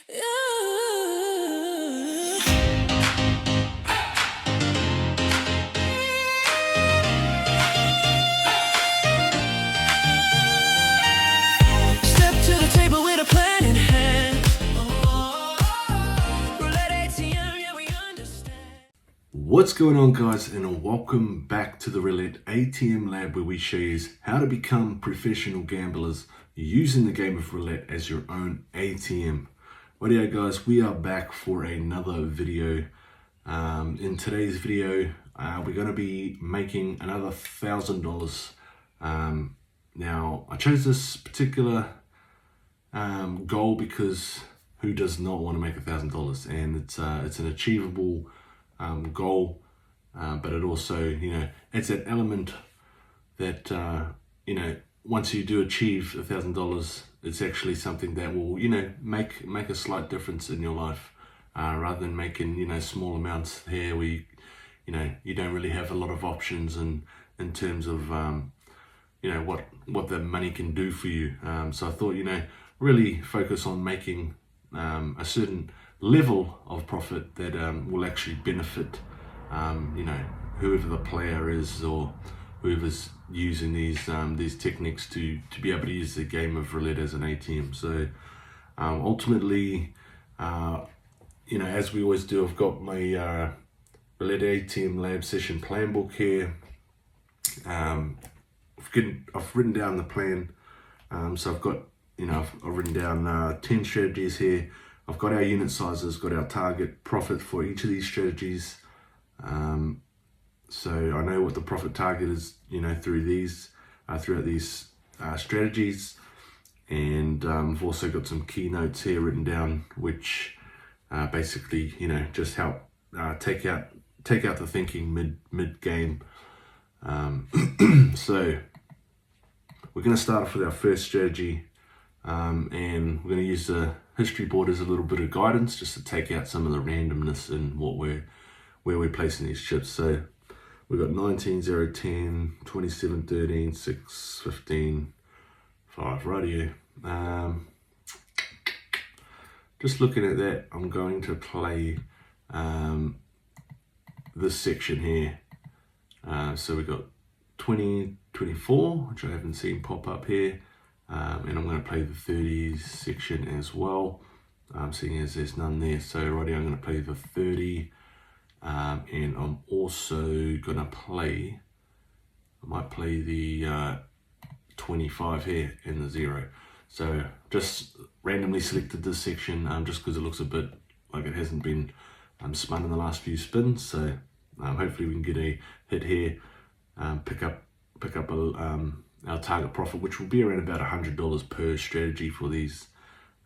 Step to the table with a plan in hand. Roulette ATM, yeah, we understand. What's going on, guys, and welcome back to the Roulette ATM lab, where we show you how to become professional gamblers using the game of roulette as your own ATM. Rightio, guys, we are back for another video. In today's video, we're going to be making another $1,000. Now, I chose this particular goal because who does not want to make $1,000? And it's an achievable goal, but it also, it's an element that once you do achieve $1,000, it's actually something that will make a slight difference in your life, rather than making small amounts here where you don't really have a lot of options in terms of what the money can do for you. So I thought really focus on making a certain level of profit that will actually benefit whoever the player is, or whoever's using these techniques to be able to use the game of roulette as an ATM. So ultimately, as we always do, I've got my roulette ATM lab session plan book here. I've written down the plan. So I've got I've written down 10 strategies here. I've got our unit sizes, got our target profit for each of these strategies. So I know what the profit target is, throughout these strategies. And I've also got some keynotes here written down, which basically, just help take out the thinking mid game. So we're going to start off with our first strategy, and we're going to use the history board as a little bit of guidance, just to take out some of the randomness in where we're placing these chips. So we've got 19, 0, 10, 27, 13, 6, 15, 5, rightio. Just looking at that, I'm going to play this section here. So we've got 20, 24, which I haven't seen pop up here. And I'm going to play the 30s section as well, seeing as there's none there. So righty, I'm going to play the 30, and I'm also going to play, I might play the 25 here and the 0. So just randomly selected this section, just because it looks a bit like it hasn't been spun in the last few spins. So hopefully we can get a hit here, pick up our target profit, which will be around about $100 per strategy for these.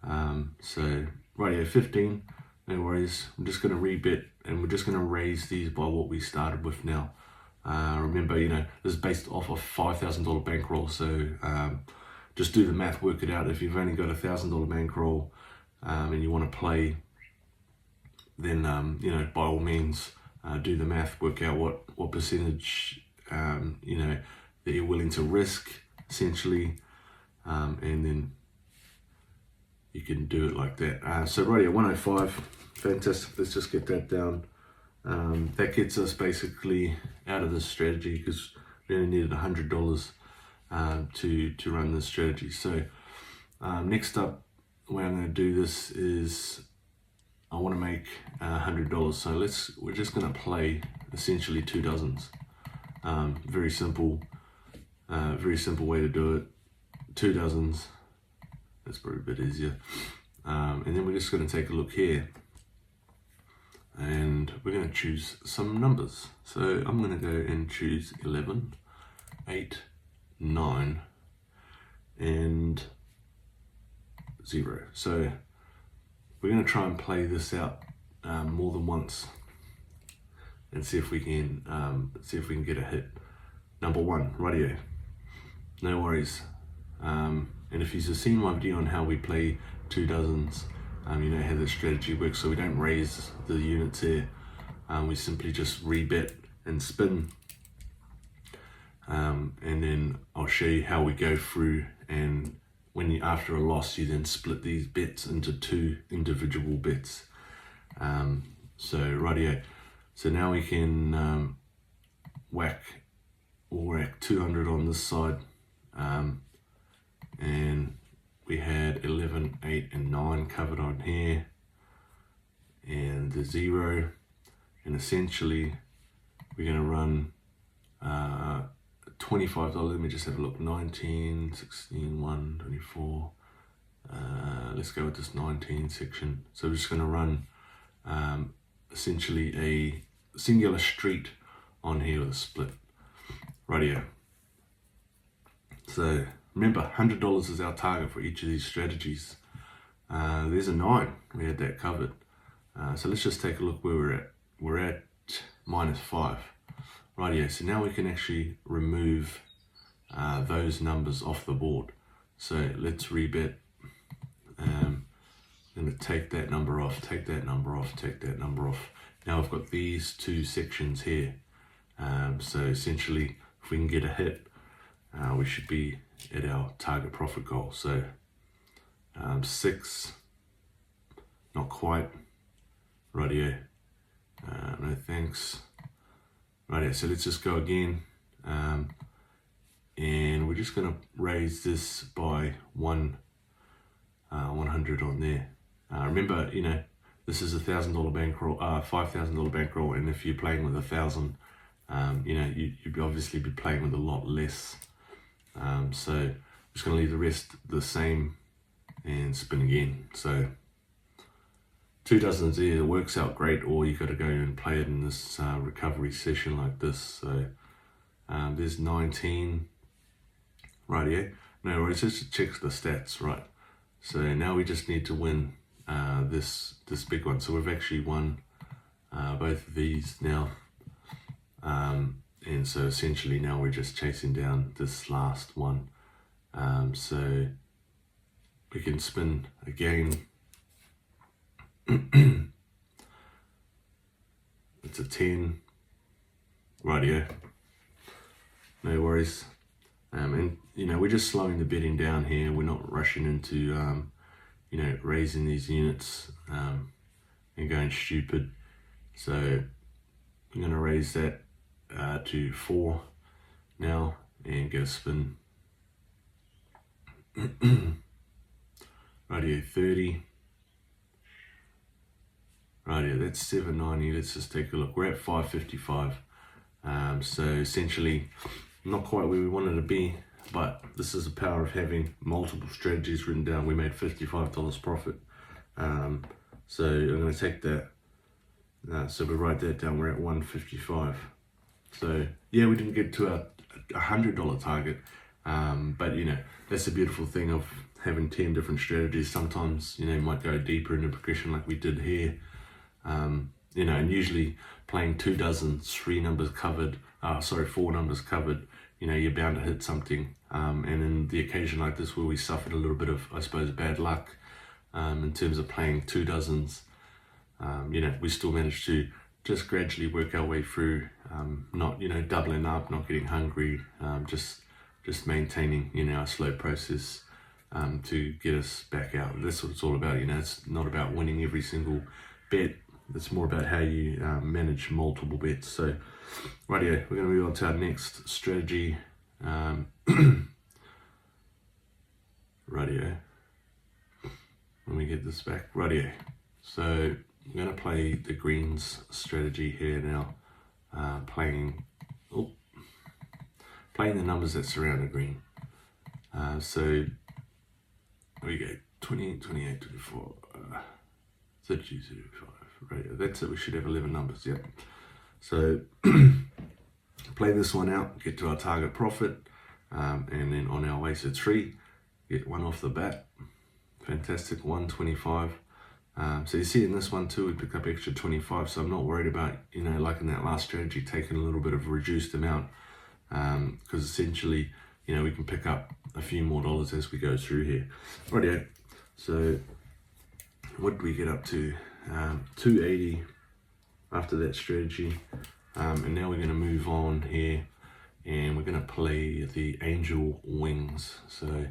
So rightio, 15, no worries. I'm just going to rebet, and we're just going to raise these by what we started with now. Remember, this is based off a $5,000 bankroll, so just do the math, work it out. If you've only got a $1,000 bankroll and you want to play, then by all means do the math, work out what percentage that you're willing to risk, essentially, and then you can do it like that. So rightio, 105, fantastic. Let's just get that down. That gets us basically out of this strategy, because we only needed $100 to run this strategy. So next up, the way I'm going to do this is I want to make $100. So we're just going to play essentially 2 dozens. Very simple way to do it. 2 dozens. That's probably a bit easier. And then we're just going to take a look here, and we're going to choose some numbers. So I'm going to go and choose 11, 8, 9, and 0. So we're going to try and play this out more than once, and see if we can get a hit. Number 1, rightio. No worries. And if you've seen my video on how we play 2 dozens, you know how the strategy works. So we don't raise the units here. We simply just rebet and spin. And then I'll show you how we go through, and when you, after a loss, you then split these bets into 2 individual bets. So rightio. So now we can whack 200 on this side, and we had 11, 8 and 9 covered on here, and the 0, and essentially we're going to run $25. Let me just have a look. 19, 16, 1, 24. Let's go with this 19 section. So we're just going to run essentially a singular street on here with a split. Rightio. So remember, $100 is our target for each of these strategies. There's a 9. We had that covered. So let's just take a look where we're at. We're at -5. Rightio. So now we can actually remove those numbers off the board. So let's rebet. I'm going to take that number off, take that number off, take that number off. Now I've got these 2 sections here. So essentially, if we can get a hit, we should be at our target profit goal. So 6, not quite. Rightio. No thanks. Rightio. So let's just go again. And we're just going to raise this by 100 on there. Remember, you know, this is $1,000 bankroll, $5,000 bankroll, and if you're playing with 1,000, you know, you'd obviously be playing with a lot less. So I'm just going to leave the rest the same and spin again. So 2 dozens either works out great, or you got to go and play it in this recovery session like this. So there's 19. Rightio. No worries, just check the stats, right? So now we just need to win this big one. So we've actually won both of these now, and so essentially now we're just chasing down this last one. So we can spin again. It's a 10. Rightio. No worries. And you know, we're just slowing the betting down here. We're not rushing into you know, raising these units and going stupid. So I'm going to raise that to 4 now and get a spin. Rightio, 30. Rightio, that's 790. Let's just take a look. We're at 555. So essentially, not quite where we wanted to be, but this is the power of having multiple strategies written down. We made $55 profit. So I'm going to take that. So we write that down. We're at 155. So yeah, we didn't get to our $100 target, but you know, that's the beautiful thing of having 10 different strategies. Sometimes, you know, you might go deeper into progression like we did here. You know, and usually playing 2 dozens, 3 numbers covered, 4 numbers covered, you know, you're bound to hit something. And in the occasion like this where we suffered a little bit of, I suppose, bad luck in terms of playing 2 dozens, you know, we still managed to just gradually work our way through, not, you know, doubling up, not getting hungry, just maintaining, you know, our slow process to get us back out. That's what it's all about, you know. It's not about winning every single bet. It's more about how you manage multiple bets. So, rightio, we're going to move on to our next strategy. Rightio. Let me get this back. Rightio. So, I'm going to play the greens strategy here now. Playing the numbers that surround the green. So, there we go. 20, 28, 24, 32, 35. Right, that's it. We should have 11 numbers. Yep. So play this one out, get to our target profit, and then on our way, so 3, get 1 off the bat. Fantastic. 125. So you see in this one too, we pick up extra 25. So I'm not worried about, you know, like in that last strategy, taking a little bit of a reduced amount, because essentially, you know, we can pick up a few more dollars as we go through here. Rightio. So what did we get up to? 280 after that strategy, and now we're going to move on here and we're going to play the angel wings. So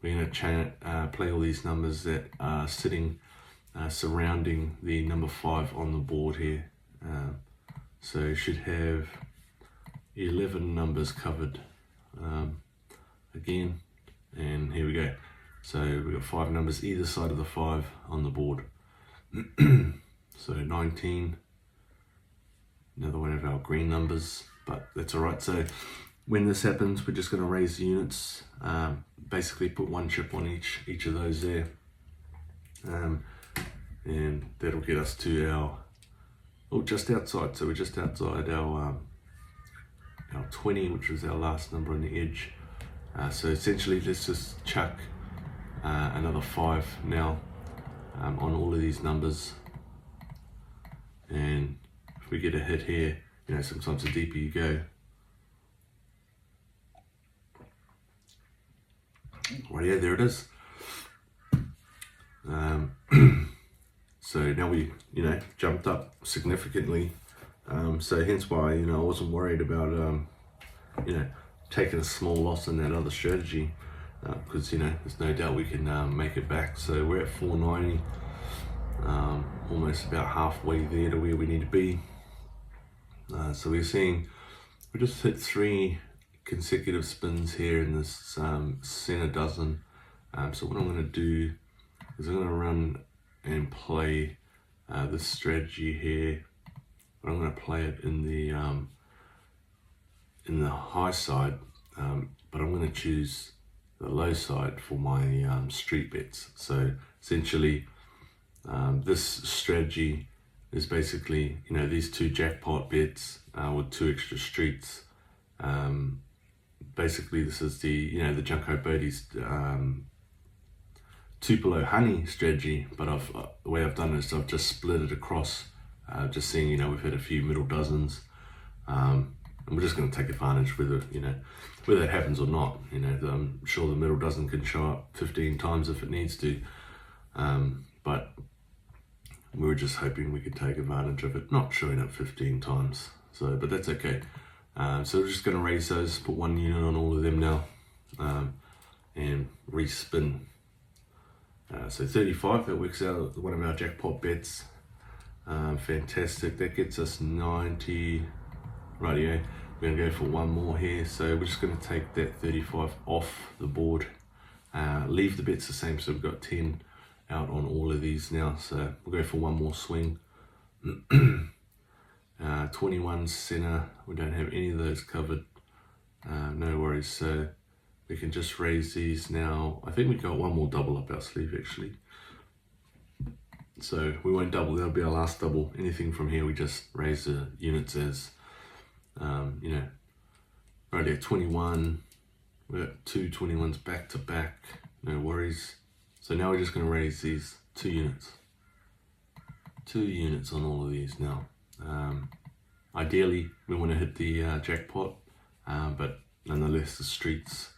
we're going to play all these numbers that are sitting surrounding the number 5 on the board here. So you should have 11 numbers covered again, and here we go. So we've got 5 numbers either side of the 5 on the board. So 19, another one of our green numbers, but that's all right. So when this happens, we're just going to raise the units, basically put 1 chip on each of those there, and that'll get us to our, just outside. So we're just outside our 20, which was our last number on the edge. So essentially, let's just chuck another 5 now on all of these numbers, and if we get a hit here, sometimes the deeper you go. Right, yeah, there it is. So now we, jumped up significantly. So hence why, I wasn't worried about, taking a small loss in that other strategy, because, there's no doubt we can make it back. So we're at 490, almost about halfway there to where we need to be. So we're seeing, we just hit 3 consecutive spins here in this center dozen. So what I'm going to do is I'm going to run and play this strategy here, but I'm going to play it in the high side, but I'm going to choose the low side for my street bets. So essentially, this strategy is basically, these 2 jackpot bets with 2 extra streets. Basically, this is the, the Junko Bodie's Tupelo honey strategy, but the way I've done it is I've just split it across, just seeing, we've had a few middle dozens, and we're just going to take advantage whether it happens or not. I'm sure the middle dozen can show up 15 times if it needs to, but we were just hoping we could take advantage of it not showing up 15 times. So, but that's okay. So we're just going to raise those, put 1 unit on all of them now, and respin. So 35, that works out one of our jackpot bets. Fantastic, that gets us 90. Rightio, we're going to go for 1 more here. So we're just going to take that 35 off the board, leave the bets the same. So we've got 10 out on all of these now. So we'll go for 1 more swing. 21 center, we don't have any of those covered. No worries, so we can just raise these now. I think we got 1 more double up our sleeve actually. So we won't double, that'll be our last double. Anything from here we just raise the units as, right there, 21. We've got 2 21s back to back, no worries. So now we're just going to raise these 2 units. 2 units on all of these now. Ideally, we want to hit the jackpot, but nonetheless the streets,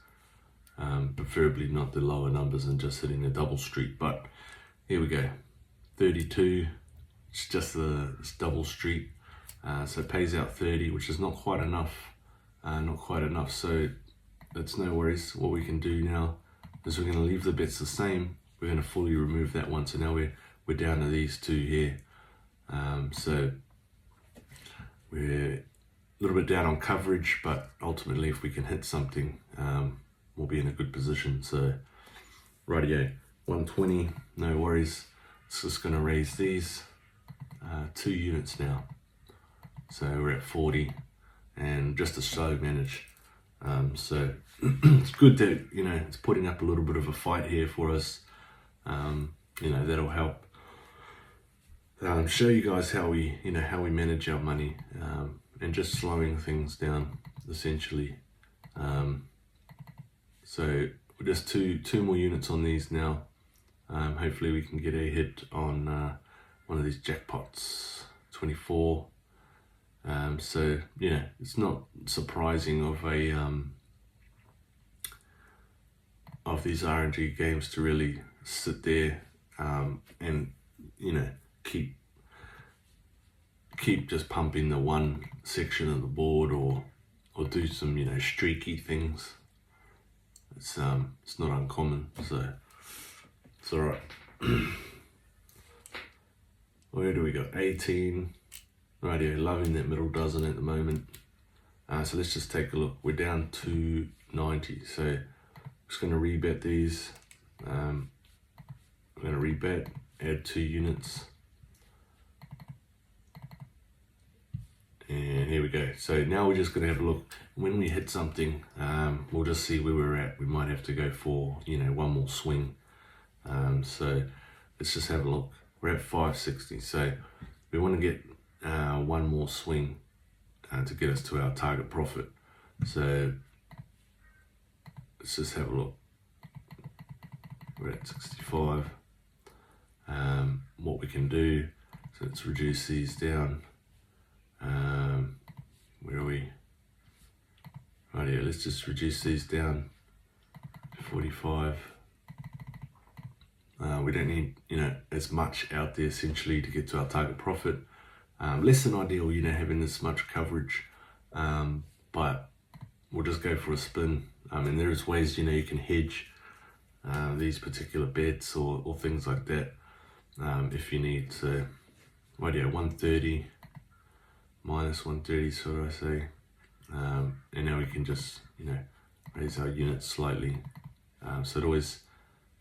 preferably not the lower numbers and just hitting a double street. But here we go, 32, it's just the double street, so it pays out 30, which is not quite enough, so that's no worries. What we can do now is we're going to leave the bets the same. We're going to fully remove that one, so now we're down to these 2 here. So we're a little bit down on coverage, but ultimately if we can hit something, we'll be in a good position. So rightio, 120, no worries. It's just going to raise these 2 units now. So we're at 40, and just a slow manage. So it's good that, it's putting up a little bit of a fight here for us. That'll help show you guys how we manage our money, and just slowing things down essentially. So we're just two more units on these now. Hopefully we can get a hit on one of these jackpots. 24. So it's not surprising of these RNG games to really sit there and keep just pumping the one section of the board, or do some streaky things. It's not uncommon, so it's all right. Where do we go? 18. Rightio, loving that middle dozen at the moment. So let's just take a look. We're down to 90. So I'm just going to rebet these. I'm going to rebet, add 2 units. And here we go. So now we're just going to have a look. When we hit something, we'll just see where we're at. We might have to go for, one more swing. So let's just have a look. We're at 560. So we want to get one more swing to get us to our target profit. So let's just have a look. We're at 65. What we can do, so let's reduce these down. Where are we? Right here, let's just reduce these down to 45. We don't need, as much out there essentially to get to our target profit. Less than ideal, having this much coverage, but we'll just go for a spin. And there is ways, you can hedge these particular bets or things like that if you need. So, right here, 130 minus 130, so what I say. And now we can just, raise our units slightly. So it always,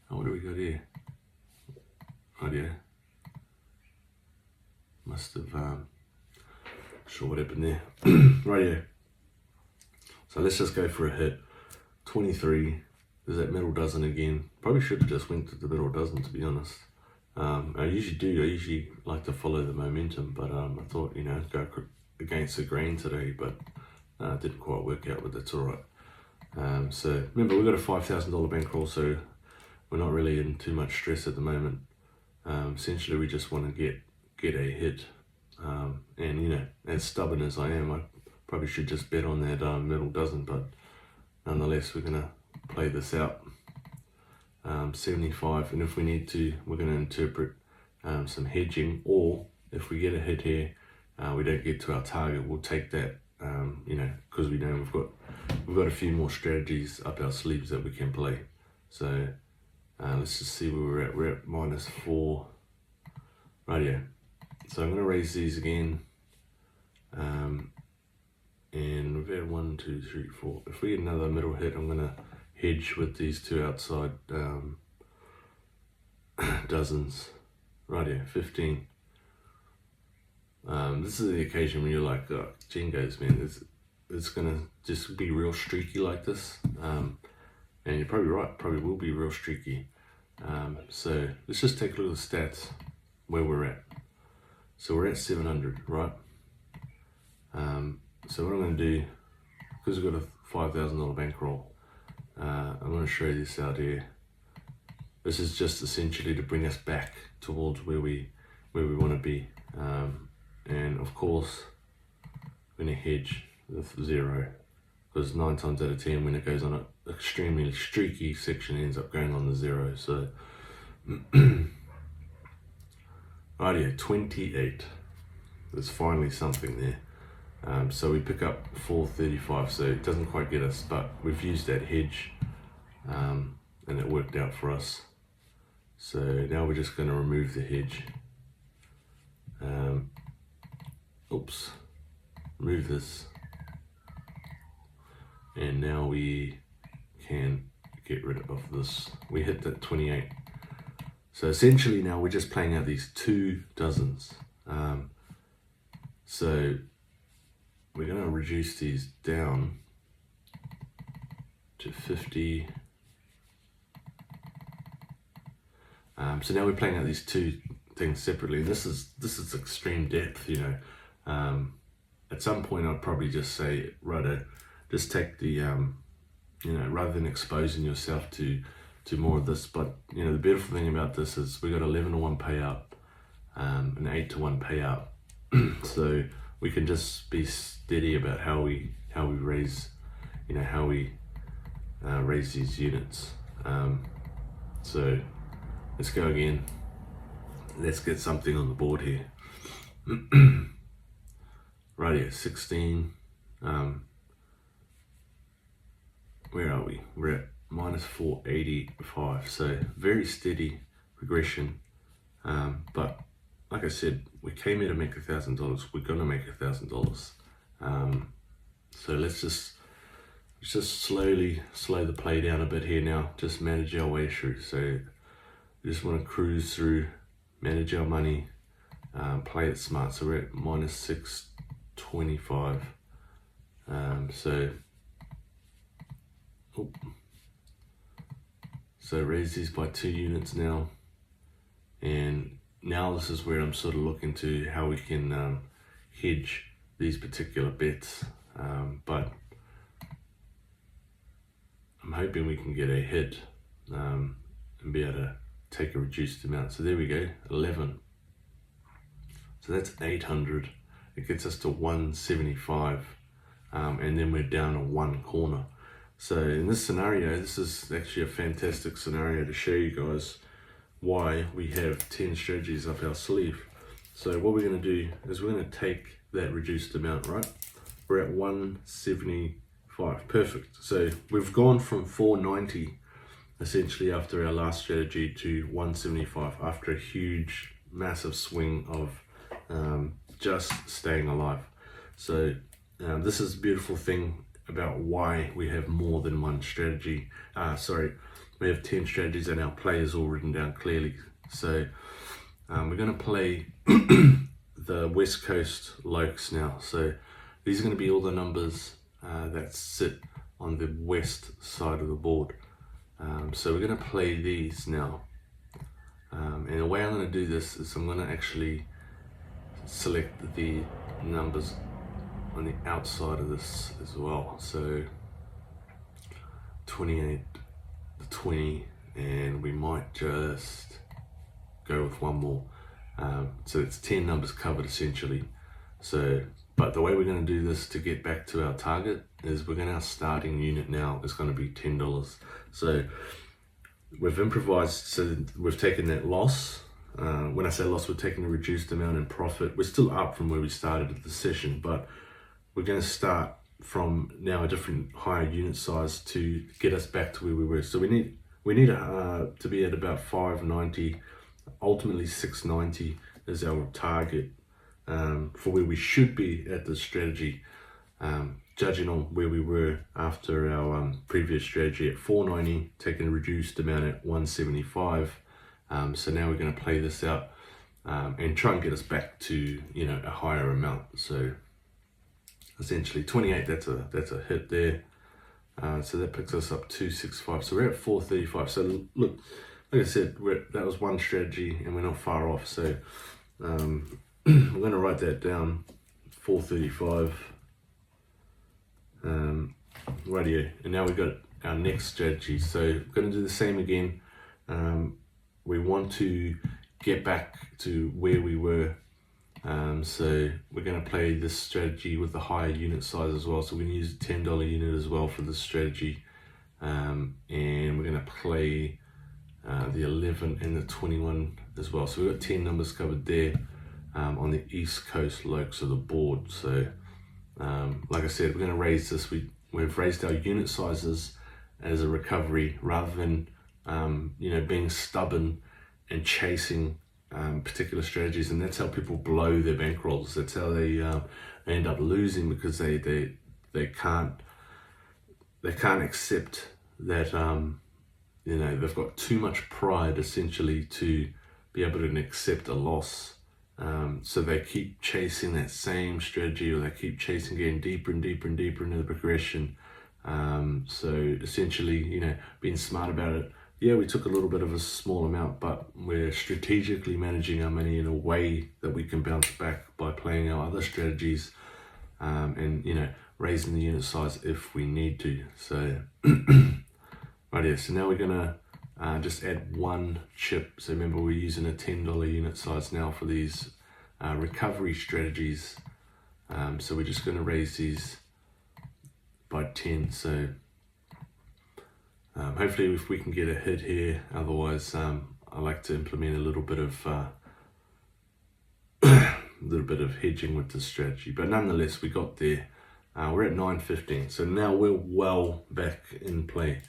what do we got here? Right here. Must have, sure what happened there. Right here. So let's just go for a hit. 23. There's that middle dozen again. Probably should have just went to the middle dozen, to be honest. I usually do. I usually like to follow the momentum, but I thought, go against the grain today, but it didn't quite work out, but that's all right. So remember, we've got a $5,000 bankroll, so we're not really in too much stress at the moment. Essentially, we just want to get a hit. And, as stubborn as I am, I probably should just bet on that middle dozen, but nonetheless, we're going to play this out. 75, and if we need to, we're going to interpret some hedging, or if we get a hit here, we don't get to our target, we'll take that, because we know we've got a few more strategies up our sleeves that we can play. So let's just see where we're at. We're at -4. Rightio. So I'm going to raise these again, and we've had 1, 2, 3, 4. If we get another middle hit, I'm going to hedge with these 2 outside dozens. Rightio, 15. This is the occasion when you're like, oh, jingos, man, it's gonna just be real streaky like this. And you're probably right, probably will be real streaky. So let's just take a look at the stats where we're at. So we're at 700, right? So what I'm gonna do, because we've got a $5,000 bankroll, I'm gonna show you this out here. This is just essentially to bring us back towards where we want to be. And of course, I'm going to hedge with 0, because 9 times out of 10, when it goes on an extremely streaky section, it ends up going on the 0. So, rightio, 28. There's finally something there. So we pick up 435, so it doesn't quite get us, but we've used that hedge, and it worked out for us. So now we're just going to remove the hedge. Oops, remove this, and now we can get rid of this. We hit that 28. So essentially now we're just playing out these 2 dozens. So we're going to reduce these down to 50. So now we're playing out these 2 things separately. This is extreme depth, At some point I'd probably just say, right, just take the, rather than exposing yourself to more of this. But, the beautiful thing about this is we got 11-to-1 payout, an 8-to-1 payout. So we can just be steady about how we raise, how we raise these units. So let's go again. Let's get something on the board here. Right here, 16. Where are we? We're at minus 485. So very steady progression. But like I said, we came here to make $1,000. We're gonna make $1,000. So let's just slowly slow the play down a bit here now. Just manage our way through. So we just want to cruise through, manage our money, play it smart. So we're at minus 625. So raise these by 2 units now, and now this is where I'm sort of looking to how we can hedge these particular bets, but I'm hoping we can get a hit and be able to take a reduced amount. So there we go, 11. So that's 800. It gets us to 175, and then we're down to 1 corner. So in this scenario, this is actually a fantastic scenario to show you guys why we have 10 strategies up our sleeve. So what we're going to do is we're going to take that reduced amount, right? We're at 175, perfect. So we've gone from 490 essentially after our last strategy to 175 after a huge, massive swing of just staying alive. So this is a beautiful thing about why we have more than one strategy. We have 10 strategies and our play is all written down clearly. So we're going to play the West Coast Lokes now. So these are going to be all the numbers that sit on the west side of the board. So we're going to play these now. And the way I'm going to do this is I'm going to actually select the numbers on the outside of this as well. So 28, 20, and we might just go with one more. So it's 10 numbers covered essentially. So, but the way we're going to do this to get back to our target is our starting unit now is going to be $10. So we've improvised, so we've taken that loss. When I say loss, we're taking a reduced amount in profit. We're still up from where we started the session, but we're going to start from now a different higher unit size to get us back to where we were. So we need to be at about 590, ultimately 690 is our target for where we should be at this strategy, judging on where we were after our previous strategy at 490, taking a reduced amount at 175. So now we're going to play this out and try and get us back to a higher amount. So essentially 28, that's a hit there. So that picks us up 265. So we're at 435. So look, like I said, that was one strategy and we're not far off. So I'm going to write that down, 435. Radio. And now we've got our next strategy. So we're going to do the same again. We want to get back to where we were. So we're going to play this strategy with the higher unit size as well. So we're going to use a $10 unit as well for this strategy. And we're going to play the 11 and the 21 as well. So we've got 10 numbers covered there on the East Coast Lokes of the board. So like I said, we're going to raise this. We've raised our unit sizes as a recovery rather than being stubborn and chasing particular strategies, and that's how people blow their bankrolls. That's how they end up losing, because they can't accept that they've got too much pride essentially to be able to accept a loss. So they keep chasing that same strategy, or they keep chasing getting deeper and deeper and deeper into the progression. So essentially, being smart about it. Yeah, we took a little bit of a small amount, but we're strategically managing our money in a way that we can bounce back by playing our other strategies, and raising the unit size if we need to. So right here, so now we're gonna just add one chip. So remember, we're using a $10 unit size now for these recovery strategies. So we're just gonna raise these by 10. So hopefully if we can get a hit here. Otherwise I like to implement a little bit of hedging with this strategy, but nonetheless we got there. We're at 915, so now we're well back in play.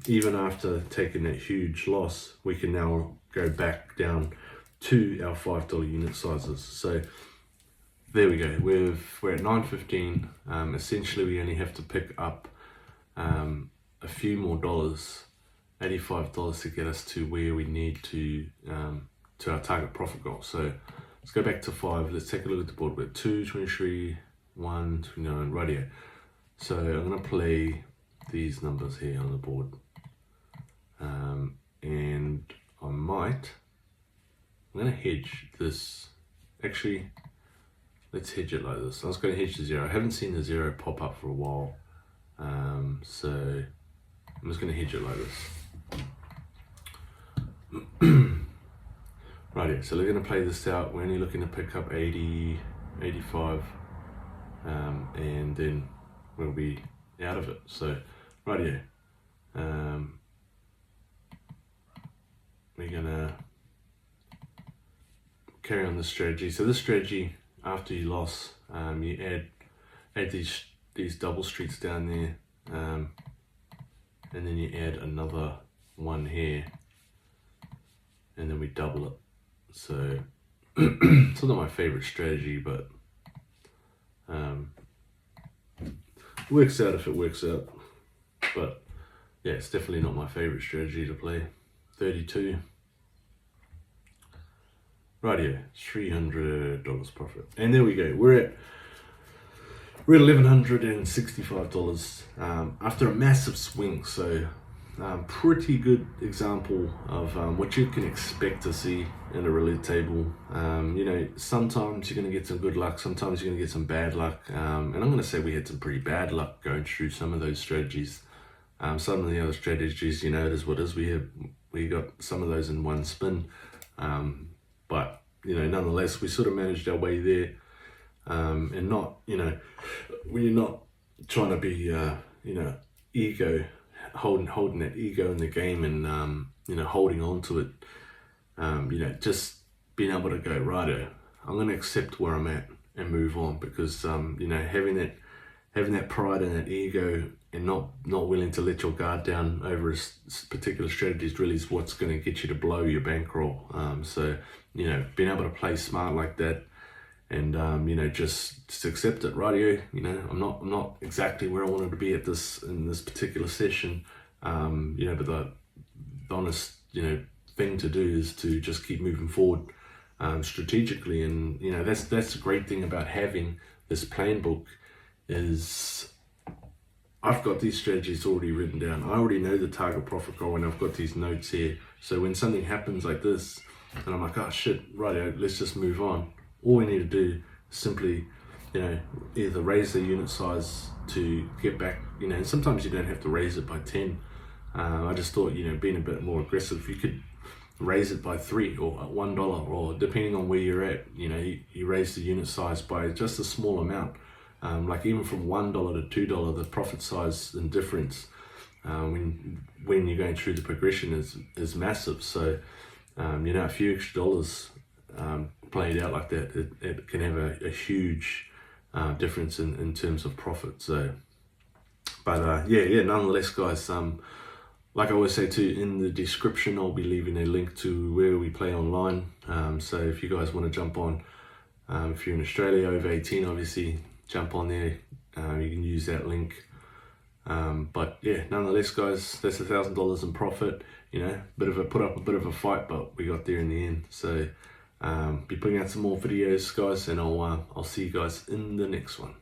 even after taking that huge loss, we can now go back down to our $5 unit sizes. So there we go. We're at 9.15. Essentially, we only have to pick up a few more dollars, $85 to get us to where we need to our target profit goal. So let's go back to 5. Let's take a look at the board. We're 2, 23, 1, 29, right here. So I'm going to play these numbers here on the board, and I'm going to hedge this. Actually, let's hedge it like this. I was going to hedge the 0. I haven't seen the 0 pop up for a while, so I'm just going to hedge it like this. Right here, so we're going to play this out. We're only looking to pick up 80, 85, and then we'll be out of it. So right here, we're going to carry on this strategy. So this strategy, after you lost, you add these double streets down there, and then you add another one here, and then we double it. So it's not my favorite strategy, but works out if it works out. But yeah, it's definitely not my favorite strategy to play. 32. Right here, $300 profit, and there we go. We're at $1,165 after a massive swing. So pretty good example of what you can expect to see in a roulette table. You know, sometimes you're going to get some good luck, sometimes you're going to get some bad luck, and I'm going to say we had some pretty bad luck going through some of those strategies. Some of the other strategies, you know, it is what it is. We got some of those in one spin, but you know, nonetheless, we sort of managed our way there, and not, you know, when you're not trying to be, you know, holding that ego in the game, and you know, holding on to it, you know, just being able to go, righto, I'm going to accept where I'm at and move on, because you know, having that pride and that ego, and not willing to let your guard down over a particular strategy is really what's going to get you to blow your bankroll. So you know, being able to play smart like that, and you know, just accept it, rightio. You know, I'm not exactly where I wanted to be in this particular session, you know, but the honest, you know, thing to do is to just keep moving forward strategically. And you know, that's the great thing about having this plan book, is I've got these strategies already written down. I already know the target profit goal, and I've got these notes here. So when something happens like this, and I'm like, oh shit, right, let's just move on. All we need to do is simply, you know, either raise the unit size to get back, you know, and sometimes you don't have to raise it by 10. I just thought, you know, being a bit more aggressive, you could raise it by 3 or $1, or depending on where you're at, you know, you raise the unit size by just a small amount. Like even from $1 to $2, the profit size and difference when you're going through the progression is massive. So you know, a few extra dollars played out like that, it can have a huge difference in terms of profit. So, but yeah, nonetheless, guys, like I always say too, in the description I'll be leaving a link to where we play online. So if you guys want to jump on, if you're in Australia over 18, obviously jump on there. You can use that link. But yeah, nonetheless, guys, that's $1,000 in profit. You know, put up a bit of a fight, but we got there in the end. So be putting out some more videos, guys, and I'll see you guys in the next one.